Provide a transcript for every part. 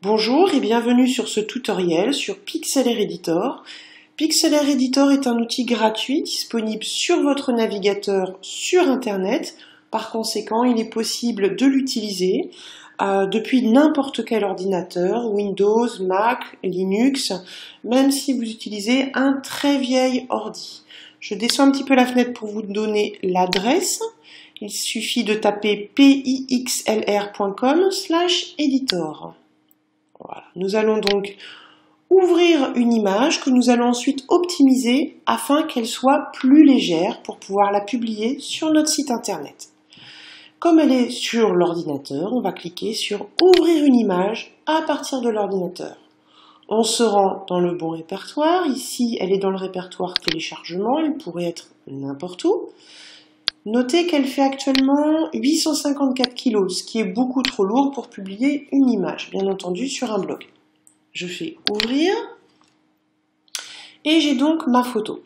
Bonjour et bienvenue sur ce tutoriel sur Pixlr Editor. Pixlr Editor est un outil gratuit disponible sur votre navigateur sur Internet. Par conséquent, il est possible de l'utiliser depuis n'importe quel ordinateur, Windows, Mac, Linux, même si vous utilisez un très vieil ordi. Je descends un petit peu la fenêtre pour vous donner l'adresse. Il suffit de taper pixlr.com/editor. Voilà. Nous allons donc ouvrir une image que nous allons ensuite optimiser afin qu'elle soit plus légère pour pouvoir la publier sur notre site internet. Comme elle est sur l'ordinateur, on va cliquer sur Ouvrir une image à partir de l'ordinateur. On se rend dans le bon répertoire. Ici, elle est dans le répertoire téléchargement. Elle pourrait être n'importe où. Notez qu'elle fait actuellement 854 kg, ce qui est beaucoup trop lourd pour publier une image, bien entendu sur un blog. Je fais ouvrir et j'ai donc ma photo.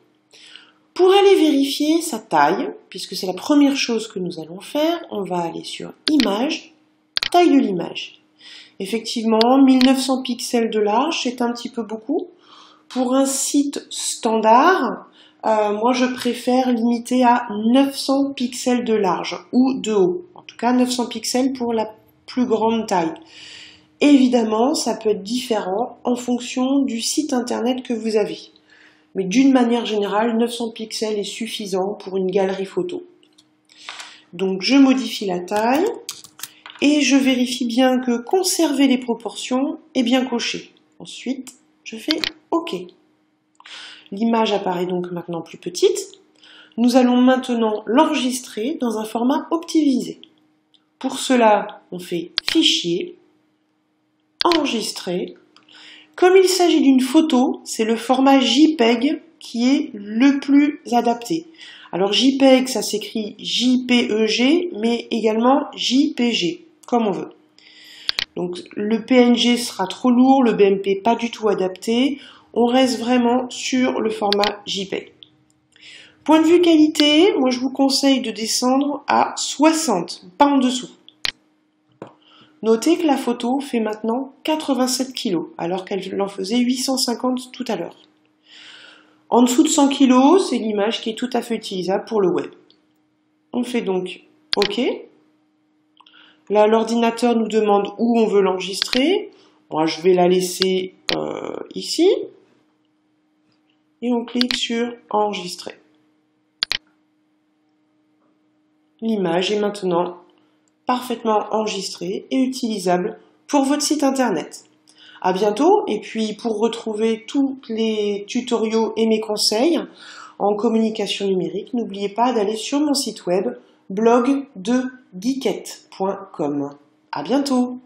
Pour aller vérifier sa taille, puisque c'est la première chose que nous allons faire, on va aller sur Images, taille de l'image. Effectivement, 1900 pixels de large, c'est un petit peu beaucoup. Pour un site standard, moi je préfère limiter à 900 pixels de large ou de haut. En tout cas 900 pixels pour la plus grande taille. Évidemment, ça peut être différent en fonction du site internet que vous avez. Mais d'une manière générale, 900 pixels est suffisant pour une galerie photo. Donc je modifie la taille et je vérifie bien que conserver les proportions est bien coché. Ensuite, je fais OK. L'image apparaît donc maintenant plus petite. Nous allons maintenant l'enregistrer dans un format optimisé. Pour cela, on fait Fichier, Enregistrer. Comme il s'agit d'une photo, c'est le format JPEG qui est le plus adapté. Alors JPEG, ça s'écrit JPEG, mais également JPG, comme on veut. Donc le PNG sera trop lourd, le BMP pas du tout adapté. On reste vraiment sur le format JPEG. Point de vue qualité, moi je vous conseille de descendre à 60, pas en dessous. Notez que la photo fait maintenant 87 kg, alors qu'elle en faisait 850 tout à l'heure. En dessous de 100 kg, c'est l'image qui est tout à fait utilisable pour le web. On fait donc OK. Là, l'ordinateur nous demande où on veut l'enregistrer. Moi, je vais la laisser ici. Et on clique sur Enregistrer. L'image est maintenant parfaitement enregistrée et utilisable pour votre site internet. À bientôt, et puis pour retrouver tous les tutoriaux et mes conseils en communication numérique, n'oubliez pas d'aller sur mon site web blogdegeekette.com. À bientôt!